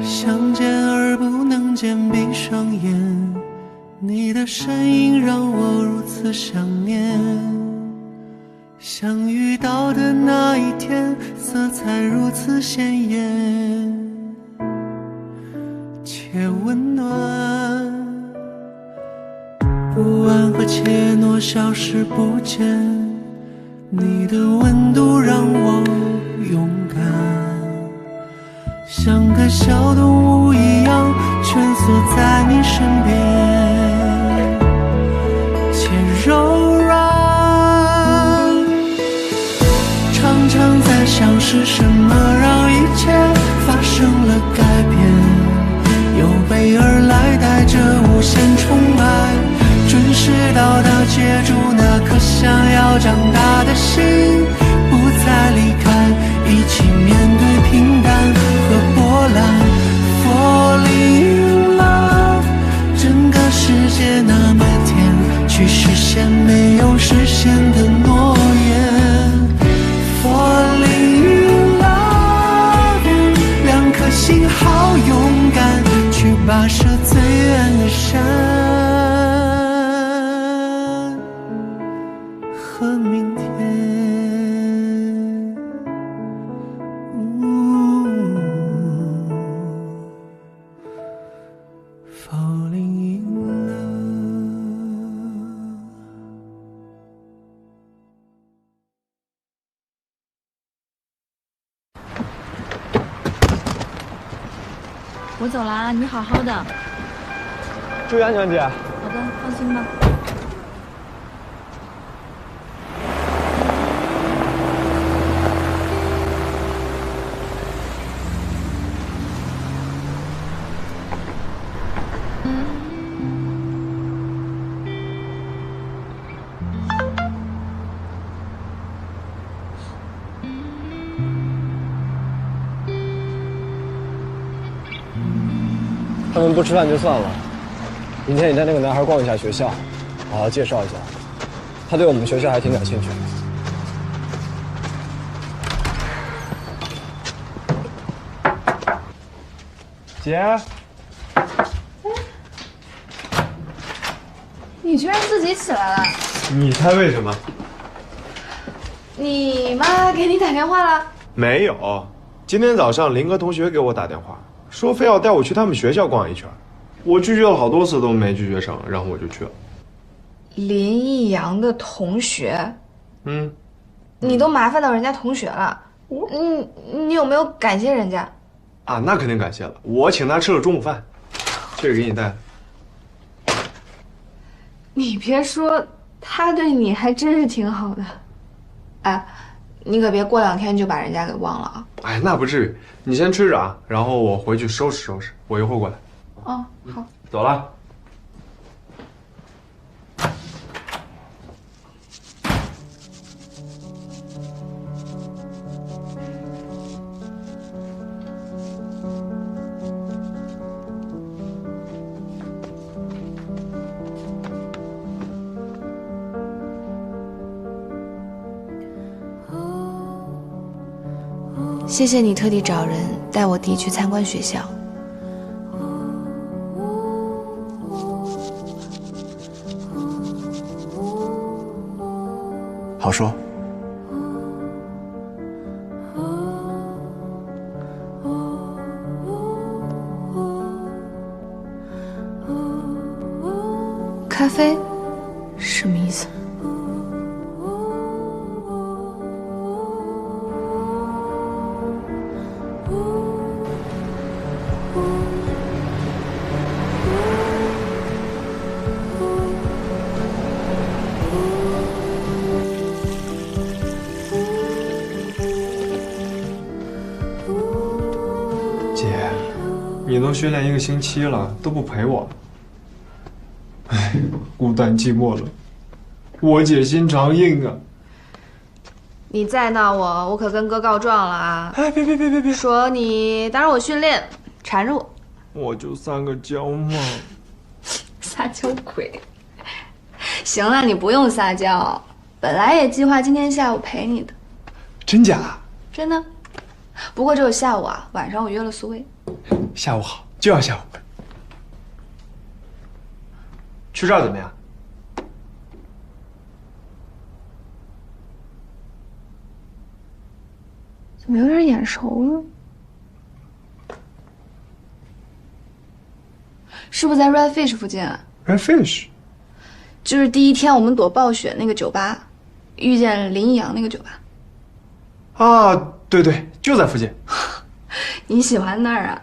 想见而不能见，闭上眼，你的身影让我如此想念。相遇到的那一天，色彩如此鲜艳且温暖，不安和怯懦消失不见，你的温度让我勇敢，像个小动物一样蜷缩在你身边，且柔软。常常在想是什么让一切发生了改变，有备而来带着无限宠爱，准时到达接住那颗想要长大的心，不再离开，一起面对平淡和波澜。Falling in love， 整个世界那么甜，去实现没有实现的诺言。Falling in love， 两颗心好勇敢，去跋涉最远的山和明天。Falling in love。我走啦，你好好的。注意安全，姐。好的，放心吧。他们不吃饭就算了，明天你带那个男孩逛一下学校，好好介绍一下，他对我们学校还挺感兴趣。姐，你居然自己起来了？你猜为什么？你妈给你打电话了？没有，今天早上林哥同学给我打电话，说非要带我去他们学校逛一圈，我拒绝了好多次都没拒绝成，然后我就去了。林逸阳的同学？嗯，你都麻烦到人家同学了，你有没有感谢人家？啊，那肯定感谢了，我请他吃了中午饭，这个给你带的。你别说，他对你还真是挺好的。哎，你可别过2天就把人家给忘了啊！哎，那不至于，你先吃着啊，然后我回去收拾收拾，我一会儿过来。哦，好，走了。谢谢你特地找人带我弟去参观学校。好说。咖啡什么意思？姐，你都训练1个星期了，都不陪我。哎，孤单寂寞了，我姐心肠硬啊。你再闹我，我可跟哥告状了啊！哎，别，说你打扰我训练，缠着我。我就撒个娇嘛。撒娇鬼！行了，你不用撒娇，本来也计划今天下午陪你的。真假？真的。不过只有下午啊，晚上我约了苏薇。下午好，就要下午。去这儿怎么样？怎么有点眼熟了？是不是在 Red Fish 附近啊 Red Fish， 就是第一天我们躲暴雪那个酒吧，遇见林逸阳那个酒吧。啊，对对，就在附近。你喜欢那儿啊？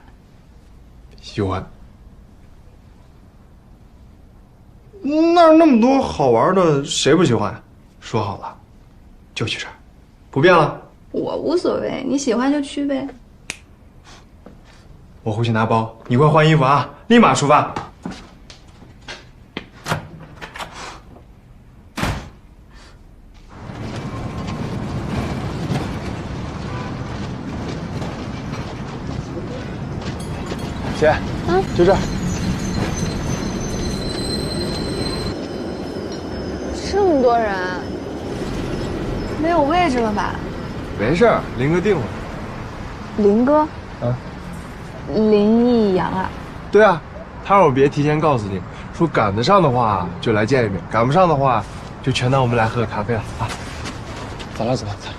喜欢。那儿那么多好玩的，谁不喜欢？说好了，就去这儿，不变了。我无所谓，你喜欢就去呗。我回去拿包，你快换衣服啊，立马出发。姐，就这儿。这么多人，没有位置了吧？没事儿，林哥定了。林哥？啊？林逸阳啊？对啊，他让我别提前告诉你，说赶得上的话就来见一面，赶不上的话就全当我们来喝咖啡了啊。走了，走了，走了。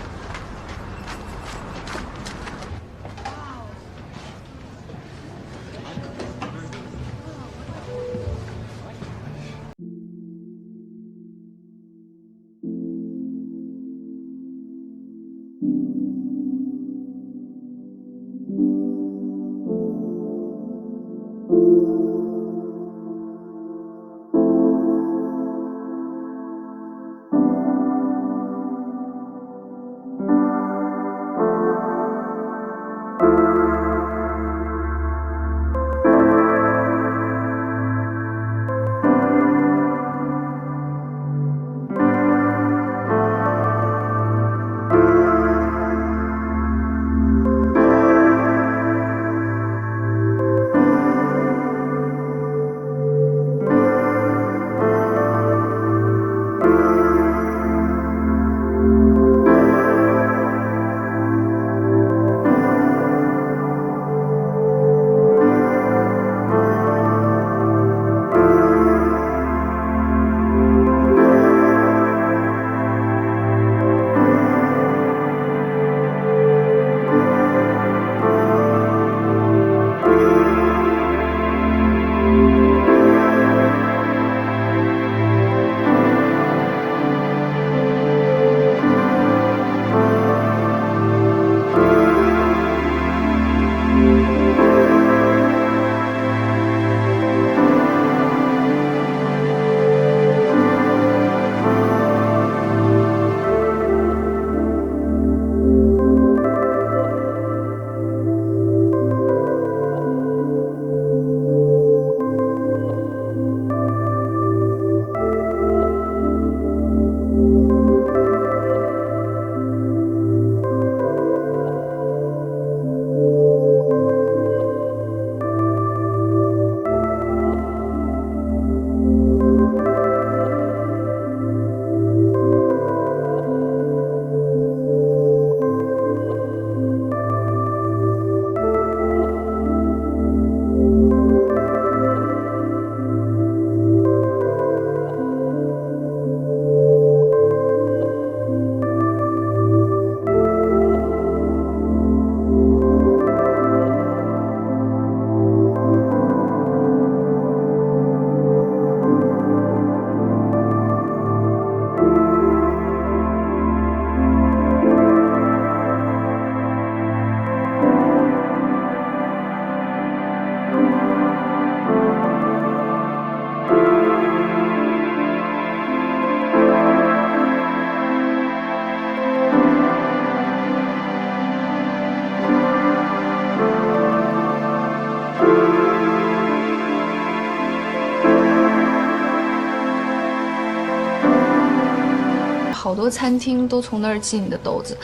好多餐厅都从那儿进你的豆子，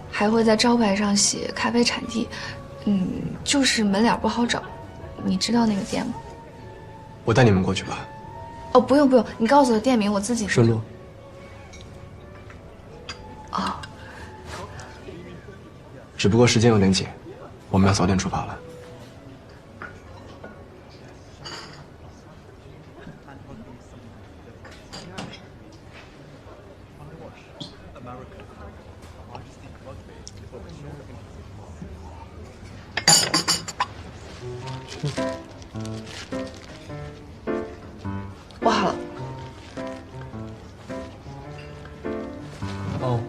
还会在招牌上写咖啡产地。就是门脸不好找。你知道那个店吗？我带你们过去吧。哦，不用不用，你告诉我店名，我自己。顺路。哦，只不过时间有点紧，我们要早点出发了。我好了。哦。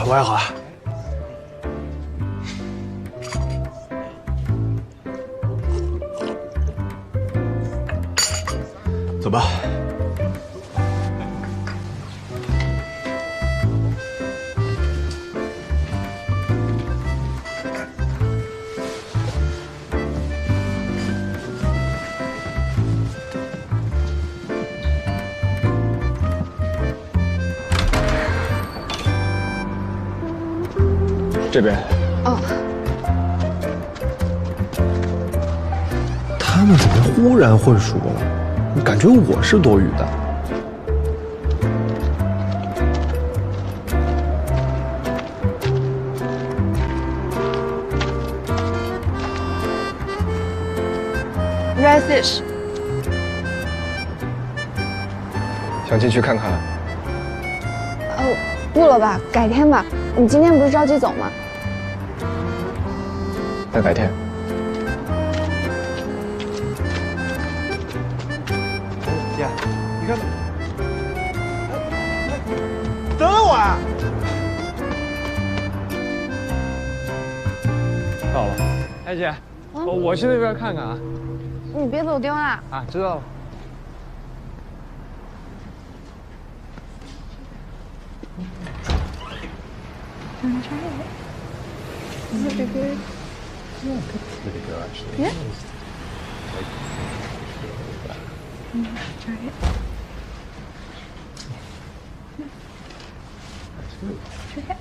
我也好了。走吧。这边。哦。他们怎么忽然混熟了？感觉我是多余的。Red fish。想进去看看？不了吧，改天吧。你今天不是着急走吗？那改天。姐，你看，等我啊！到了。哎姐，我去那边看看啊。你别走丢了。啊，知道了。Try it. Is it good? Yeah, it's pretty good actually. Yeah. Like, Try it. that's good. Try it.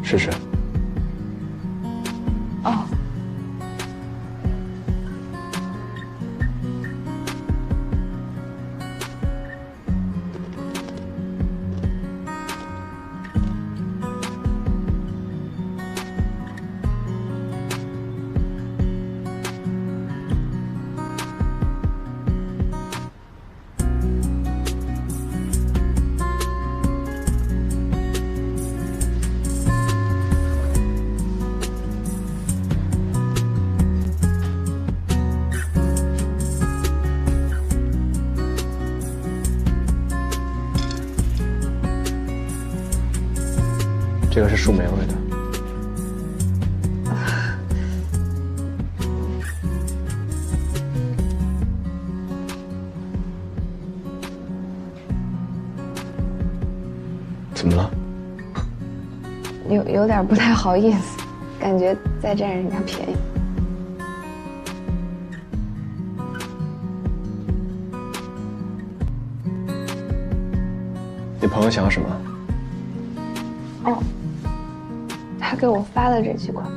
试试。哦。这个是树莓味的。怎么了？有点不太好意思，感觉在占人家便宜。你朋友想要什么？哦，他给我发了这几款。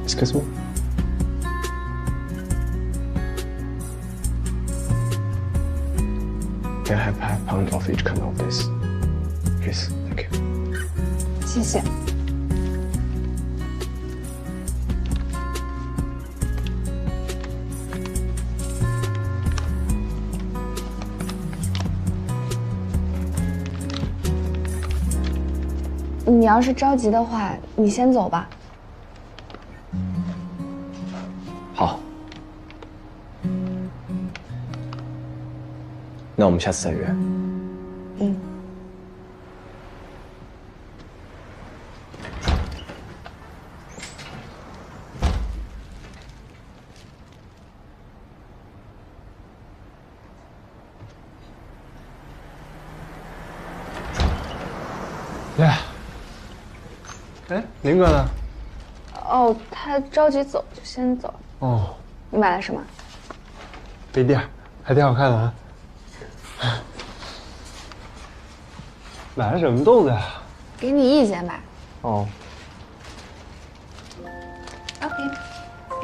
Excuse me. Can I have half pound of each kind of this? Please, thank you. 谢谢。你要是着急的话，你先走吧。好。那我们下次再约。来，哎，林哥呢？哦，他着急走，就先走。哦，你买了什么？杯垫，还挺好看的啊。买了什么豆子呀？给你意见吧。哦。 Okay,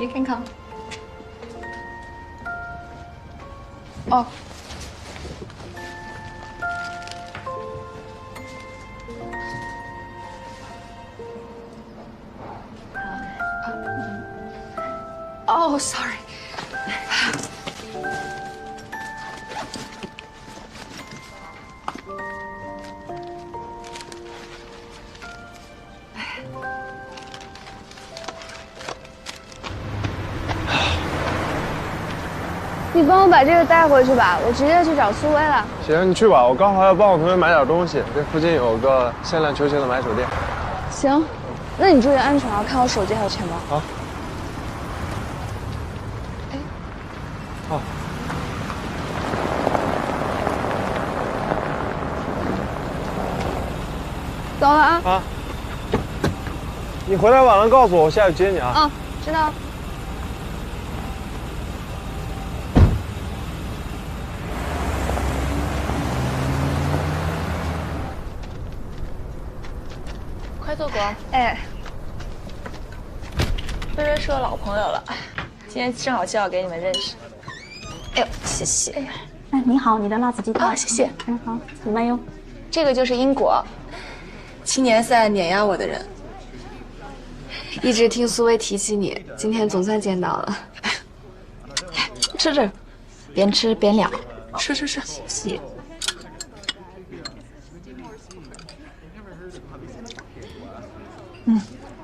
you can come. 哦。Oh, sorry. 你帮我把这个带回去吧，我直接去找苏薇了。行，你去吧，我刚好要帮我同学买点东西，这附近有个限量球鞋的买手店。行，那你注意安全啊，看我手机还有钱包。好。哎。好。走了啊。啊。你回来晚了告诉我，我下去接你啊。啊，知道。 快坐过。哎，菲菲是我老朋友了，今天正好介绍给你们认识。哎呦，谢谢。哎呀，哎，你好，你的辣子鸡蛋。谢谢。嗯，好，怎么样？这个就是英国青年赛碾压我的人。一直听苏薇提起你，今天总算见到了。吃着，边吃边聊。吃。谢谢。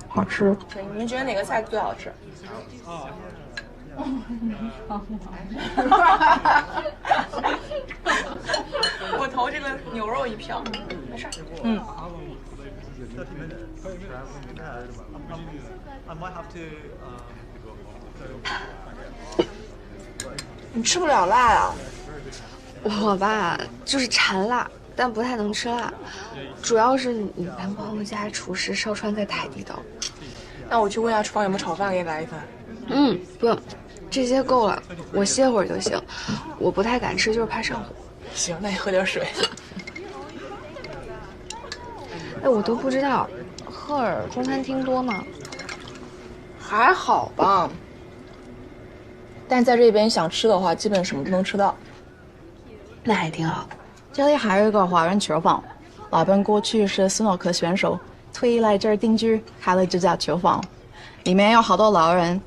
好吃。你们觉得哪个菜最好吃？我投这个牛肉一票，没事。嗯。你吃不了辣呀？我吧，就是馋辣，但不太能吃辣，主要是你男朋友家厨师烧川菜太地道。那我去问下厨房有没有炒饭，给你来一份。嗯，不用，这些够了，我歇会儿就行。我不太敢吃，就是怕上火。行，那你喝点水。哎，我都不知道，赫尔中餐厅多吗？还好吧，但在这边想吃的话，基本什么都能吃到。那还挺好。这里还有一个华人球坊，老板过去是斯诺克选手，退役来这儿定居，开了这家球坊，里面有好多老人，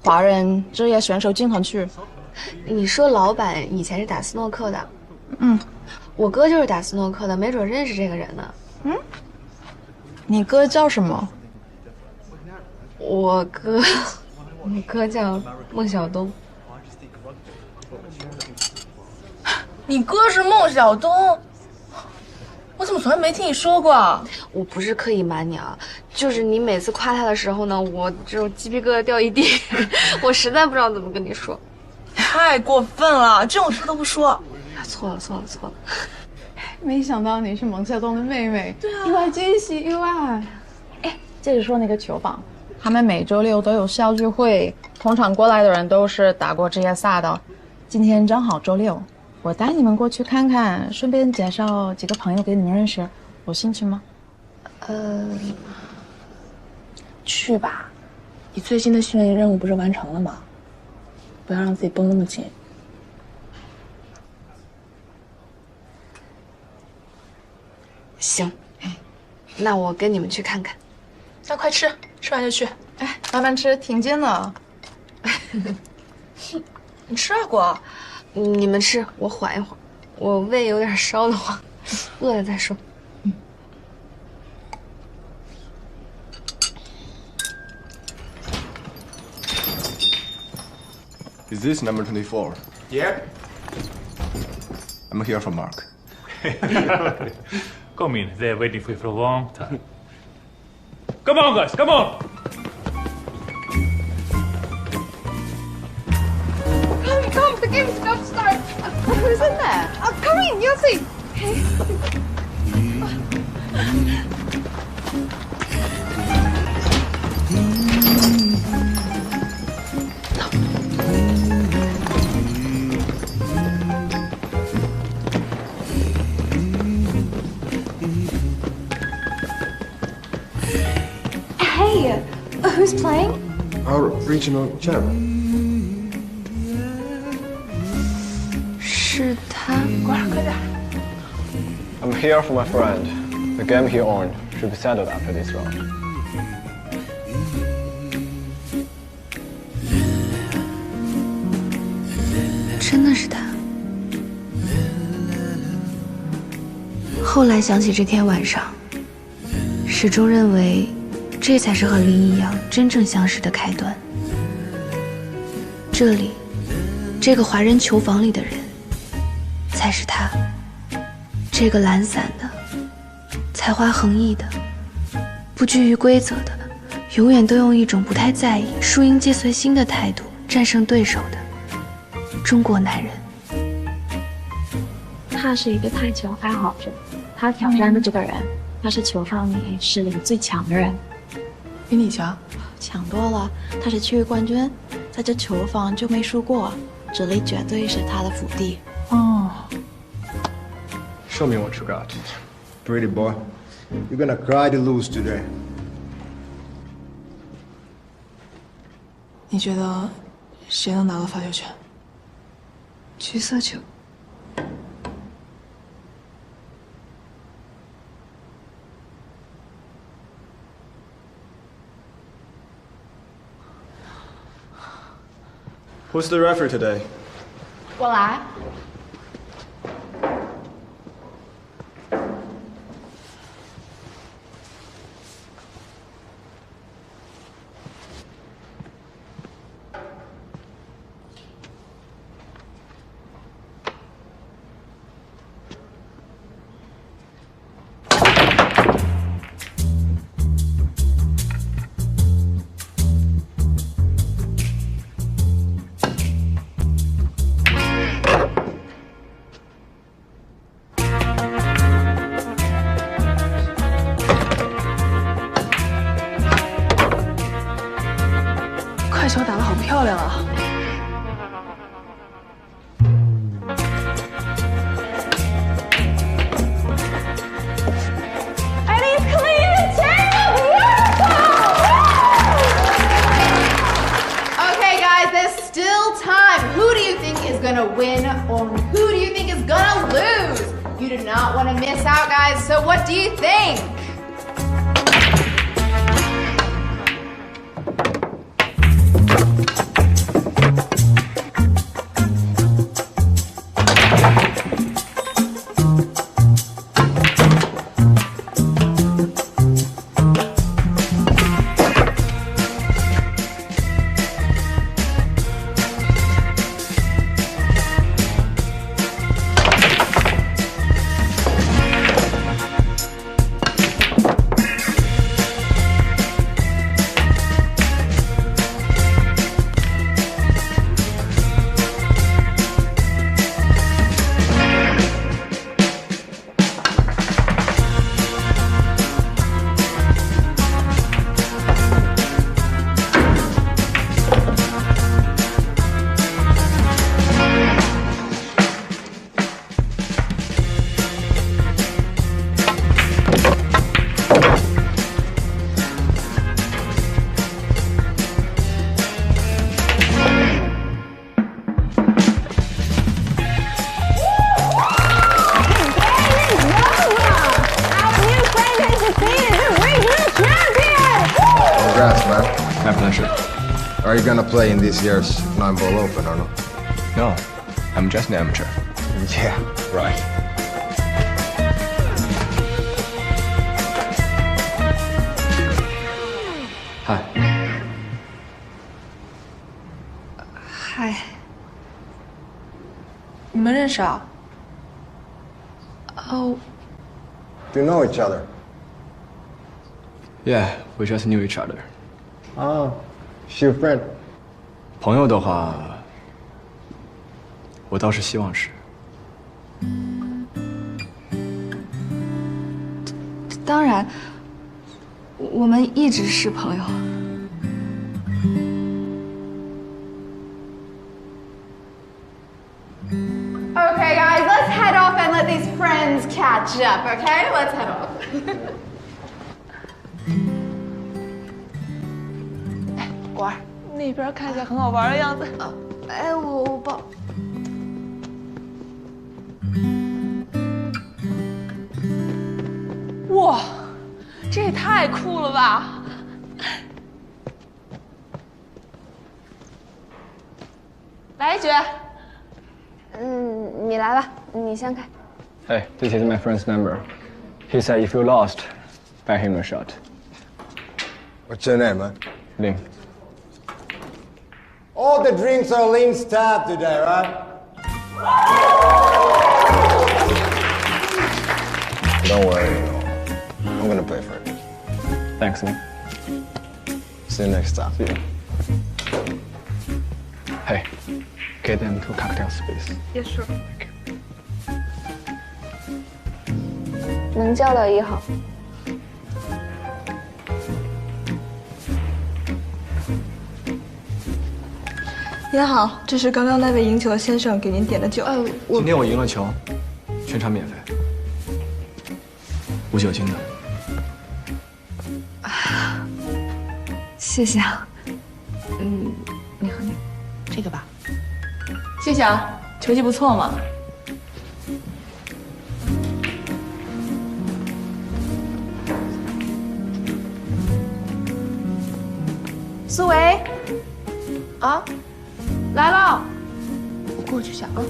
华人职业选手经常去。你说老板以前是打斯诺克的？嗯，我哥就是打斯诺克的，没准认识这个人呢。嗯，你哥叫什么？我哥叫孟小冬。你哥是孟小冬？我怎么从来没听你说过啊？我不是刻意瞒你啊，就是你每次夸他的时候呢，我这种鸡皮疙瘩掉一地，我实在不知道怎么跟你说。太过分了，这种事都不说。错了。没想到你是孟小冬的妹妹，对啊，意外惊喜，意外。哎，接着说那个球坊，他们每周六都有校聚会，通常过来的人都是打过职业赛的。今天正好周六，我带你们过去看看，顺便介绍几个朋友给你们认识，有兴趣吗？去吧，你最新的训练任务不是完成了吗？不要让自己绷那么紧。行，那我跟你们去看看。那快吃，吃完就去。哎，慢慢吃，挺近的。你吃啊，果？你们吃，我缓一会儿，我胃有点烧得慌，饿了再说。Is this number 24? Yep. I'm here for Mark. Come in. They're waiting for you for a long time. Come on, guys. Come on. Come, the game's about to start. Who's in there? Come in, you'll see. Hey, who's playing? Our regional champ. 是他。过来，快点。 I'm here for my friend. The game he owned should be settled after this round. 真的是他。后来想起这天晚上，始终认为，这才是和林一阳真正相识的开端。这里，这个华人球房里的人，才是他。这个懒散的、才华横溢的、不拘于规则的，永远都用一种不太在意、输赢皆随心的态度战胜对手的中国男人。他是一个台球爱好者，他挑战的这个人，他是球房里实力最强的人，比你强，强多了。他是区域冠军，在这球房就没输过，这里绝对是他的福地。哦。 Show me what you got. Pretty boy. You're gonna cry to lose today. 你觉得谁能拿到发球权？橘色球。 Who's the referee today? 我来。 快球打得好漂亮啊！ gonna win or who do you think is gonna lose? You do not want to miss out, guys. So what do you think? My pleasure. Are you gonna play in this year's 9-ball open or not? No, I'm just an amateur. Yeah, right. Hi. Hi. 你们认识啊？哦。Do you know each other? Yeah, we just knew each other. Ah, she your friend? 朋友的话，我倒是希望是。当然，我们一直是朋友。Okay, guys, let's head off and let these friends catch up. Okay, let's head off. 果儿，那边看起来很好玩的样子。哎，我抱。哇，这也太酷了吧！来一局。你来吧，你先开。 Hey, this is my friend's number. He said if you lost, buy him a shot. What's your name, man? Ling. All the drinks are Ling's tab today, right? Don't worry, I'm gonna pay for it. Thanks, Ling. See you next time. See you. Hey, get them 2 cocktails, please. Yes, sure. 能叫到1号。您好，这是刚刚那位赢球的先生给您点的酒。今天我赢了球，全场免费，无酒精的。谢谢啊。你喝那个，这个吧。谢谢啊，球技不错嘛。思维，啊，来了，我过去一下啊。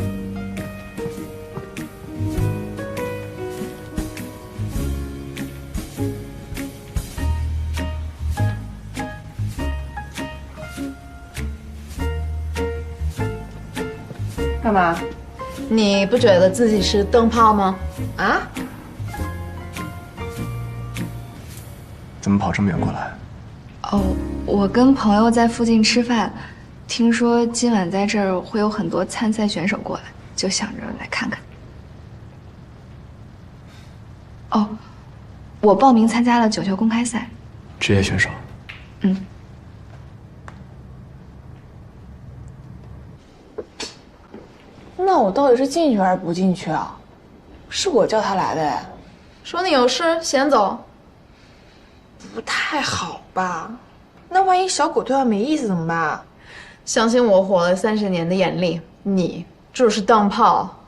干嘛？你不觉得自己是灯泡吗？啊？怎么跑这么远过来？哦，我跟朋友在附近吃饭，听说今晚在这儿会有很多参赛选手过来，就想着来看看。哦，我报名参加了9球公开赛。职业选手。那我到底是进去还是不进去啊？是我叫他来的哎。说你有事先走。不太好吧？那万一小狗对他没意思怎么办？相信我活了30年的眼力，你就是当炮。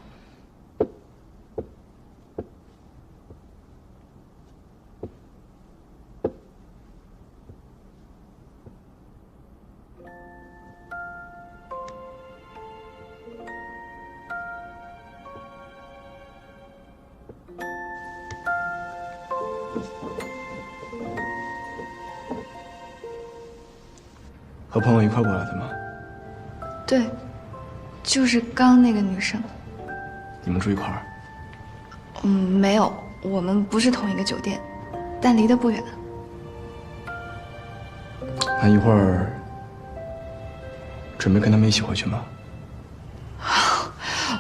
和朋友一块过来的吗？对，就是刚那个女生。你们住一块儿？没有，我们不是同一个酒店，但离得不远。那一会儿准备跟他们一起回去吗？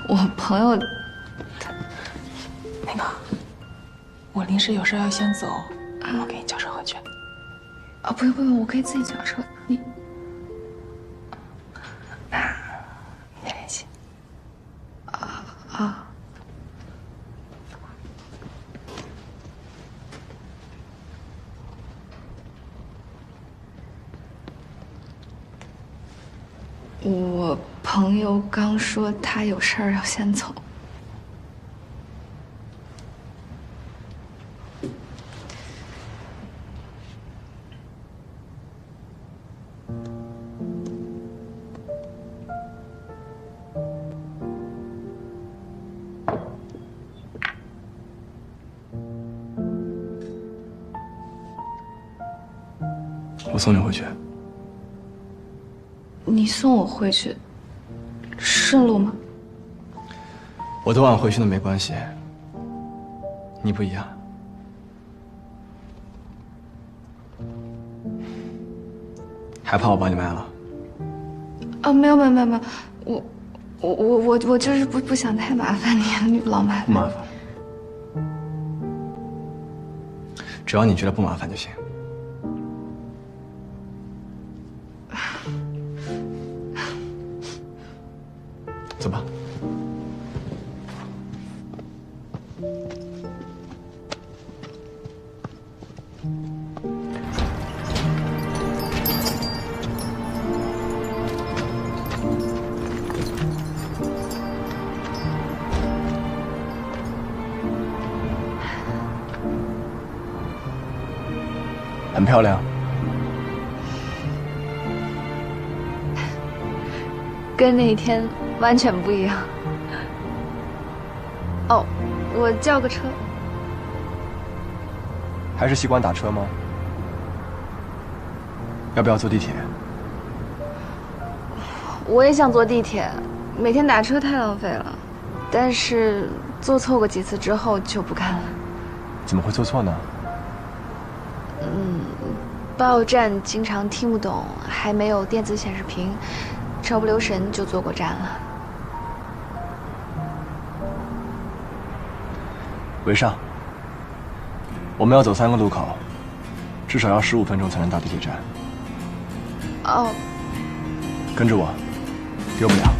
我朋友，那个，我临时有事要先走，我给你叫车回去。啊，不用不用，我可以自己叫车。你。再联系。啊。我朋友刚说他有事儿要先走。我送你回去。你送我回去，顺路吗？我多晚回去都没关系。你不一样。害怕我帮你卖了？啊，没有，我就是不想太麻烦你，老麻烦。不麻烦。只要你觉得不麻烦就行。走吧。很漂亮。跟那一天完全不一样。哦，我叫个车。还是习惯打车吗？要不要坐地铁？我也想坐地铁，每天打车太浪费了。但是坐错过几次之后就不干了。怎么会坐错呢？报站经常听不懂，还没有电子显示屏，稍不留神就坐过站了。韦尚，我们要走3个路口，至少要15分钟才能到地铁站。哦，跟着我，丢不了。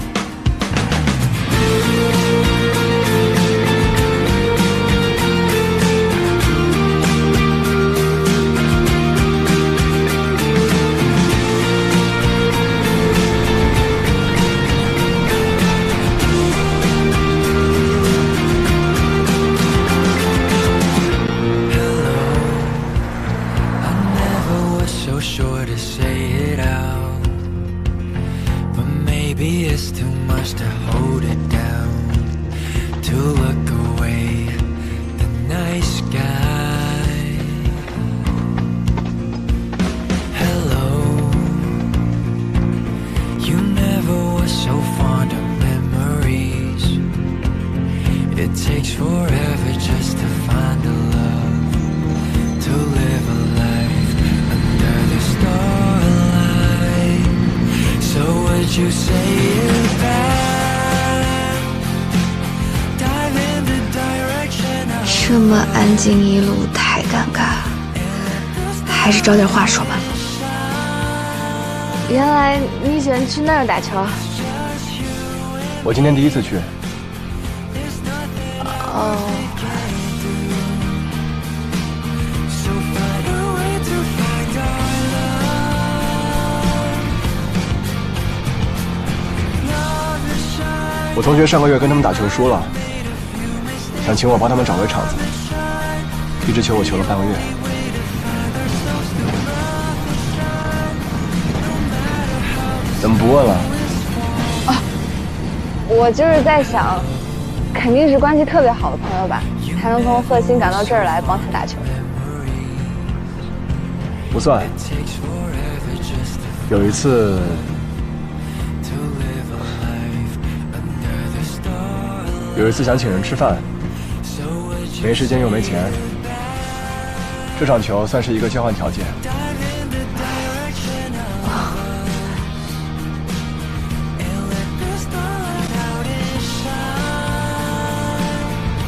Sure to say it out, but maybe it's too much to hold it down, to look away the night sky. Hello, you never were so fond of memories. It takes forever just to find a love, to live a life under the starlight. So would you say it back? Dive in the direction of 这么安静一路太尴尬，还是找点话说吧。原来你喜欢去那儿打球？我今天第一次去。哦。我同学上个月跟他们打球输了，想请我帮他们找回场子，一直求我求了半个月。怎么不问了？啊，我就是在想，肯定是关系特别好的朋友吧，才能从贺鑫赶到这儿来帮他打球。不算，有一次。有一次想请人吃饭，没时间又没钱，这场球算是一个交换条件。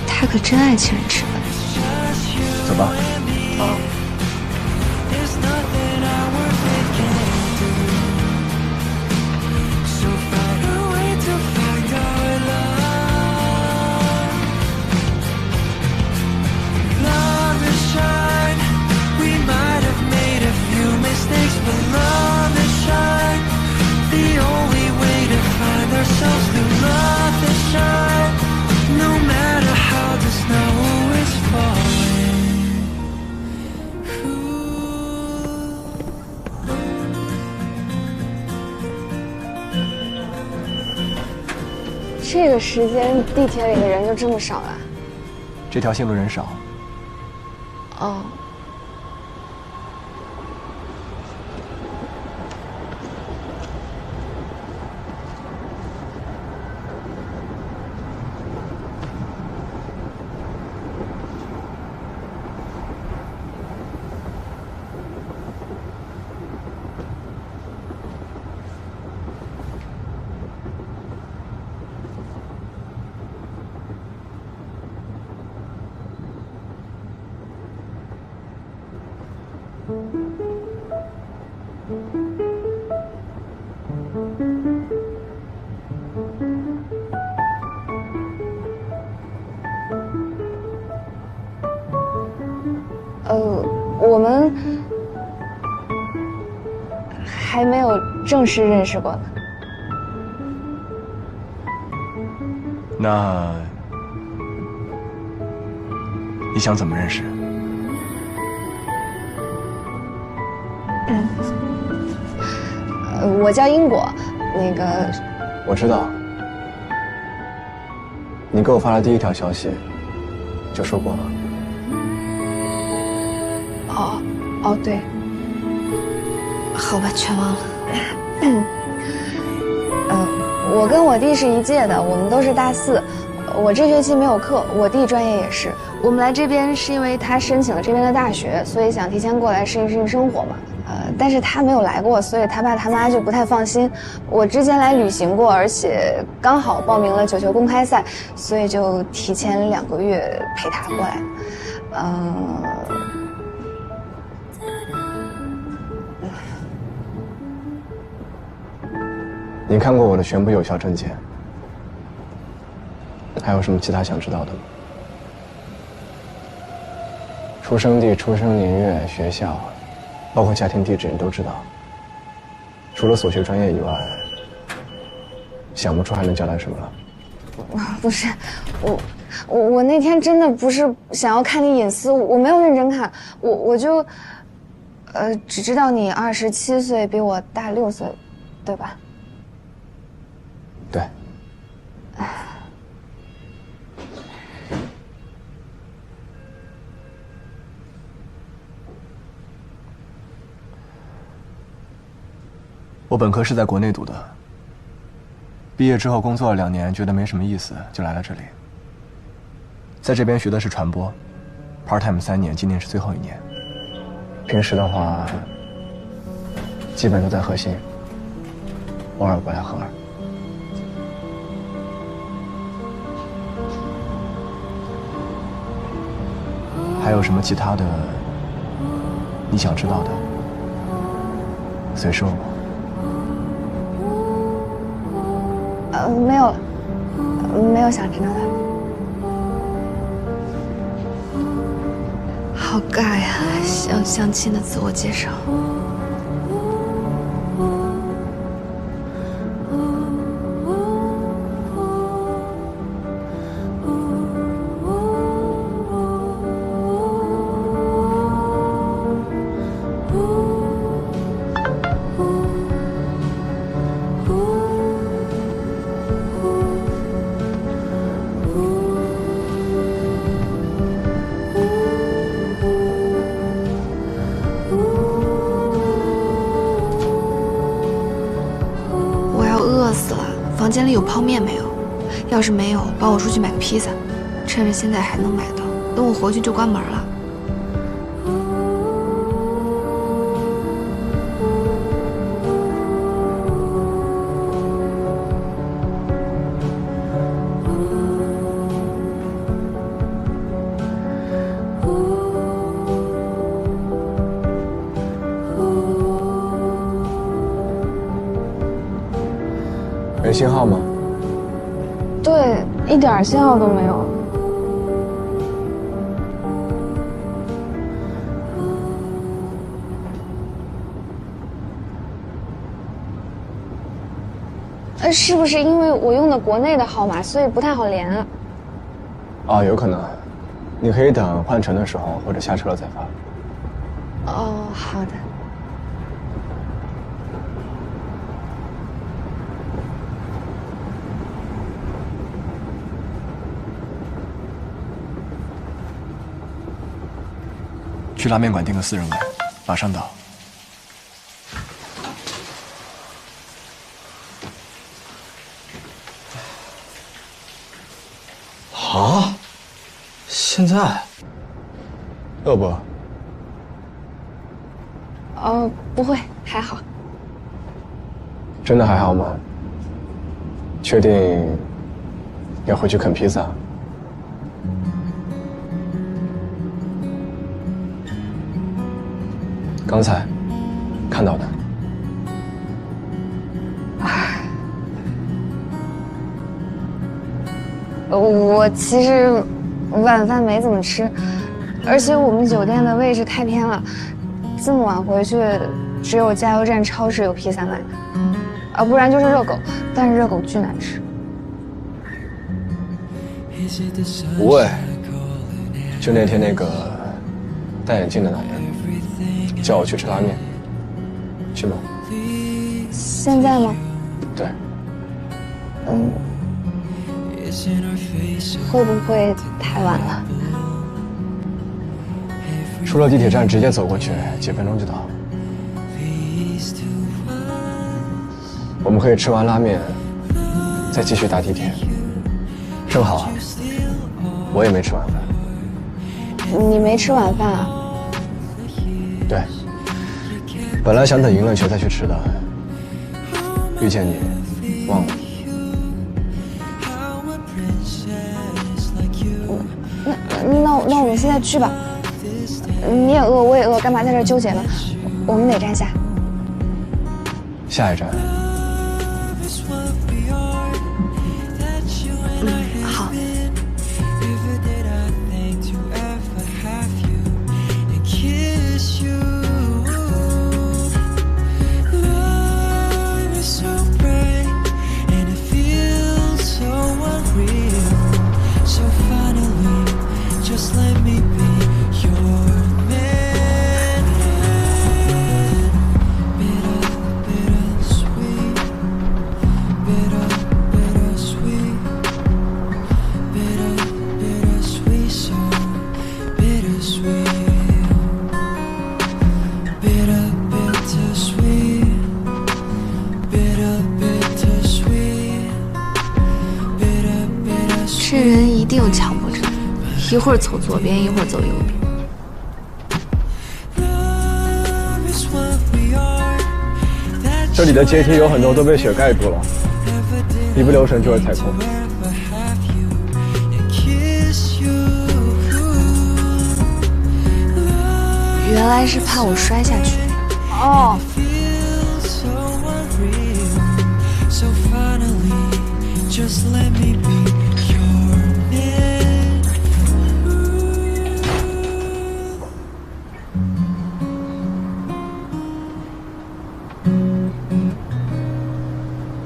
他可真爱请人吃饭。走吧。哦。这个时间地铁里的人就这么少了？这条线路人少。哦。我们还没有正式认识过呢。那你想怎么认识？我叫英果，那个我知道，你给我发了第一条消息，就说过了。哦，对，好吧，全忘了。我跟我弟是一届的，我们都是大4。我这学期没有课，我弟专业也是。我们来这边是因为他申请了这边的大学，所以想提前过来适应适应生活嘛。但是他没有来过，所以他爸他妈就不太放心。我之前来旅行过，而且刚好报名了9球公开赛，所以就提前2个月陪他过来。你看过我的全部有效证件，还有什么其他想知道的吗？出生地、出生年月、学校，包括家庭地址，你都知道。除了所学专业以外，想不出还能交代什么了。不是，我那天真的不是想要看你隐私，我没有认真看，我就，只知道你27岁，比我大6岁，对吧？对。我本科是在国内读的，毕业之后工作了2年，觉得没什么意思，就来了这里。在这边学的是传播 ，part time 3年，今年是最后1年。平时的话，基本都在核心，偶尔过来荷尔。还有什么其他的你想知道的，随时问我。没有了，没有想知道的。好尬呀，像相亲的自我介绍。房间里有泡面没有？要是没有，帮我出去买个披萨，趁着现在还能买到，等我回去就关门了。没信号吗？对，一点信号都没有。是不是因为我用的国内的号码，所以不太好连啊？哦，有可能。你可以等换乘的时候，或者下车了再发。哦，好的。去拉面馆订个4人位，马上到。啊？现在？饿不？不会，还好。真的还好吗？确定要回去啃披萨？刚才看到的。我其实晚饭没怎么吃，而且我们酒店的位置太偏了，这么晚回去，只有加油站超市有披萨卖，不然就是热狗，但是热狗巨难吃。不会，就那天那个戴眼镜的男人叫我去吃拉面。去吗？现在吗？对。会不会太晚了？出了地铁站直接走过去，几分钟就到。我们可以吃完拉面，再继续搭地铁。正好，我也没吃晚饭。你没吃晚饭啊？对。本来想等赢了球再去吃的，遇见你，忘了。那我们现在去吧。你也饿，我也饿，干嘛在这纠结呢？我们哪站下？下一站。好。这人一定强迫症，一会儿走左边，一会儿走右边。这里的阶梯有很多都被雪盖住了，一不留神就会踩空。原来是怕我摔下去。哦。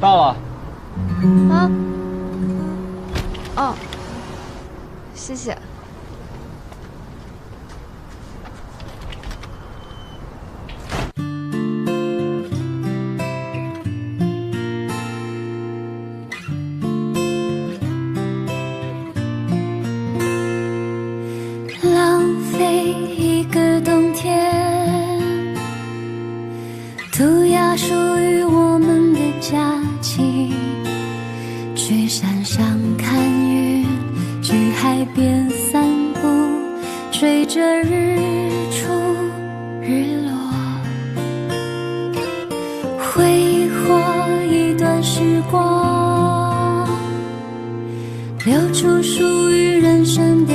到了。啊。哦。谢谢。浪费一个冬天，涂鸦属于我们的假期，去山上看云，去海边散步，追着日出日落，挥霍一段时光，留出属于人生的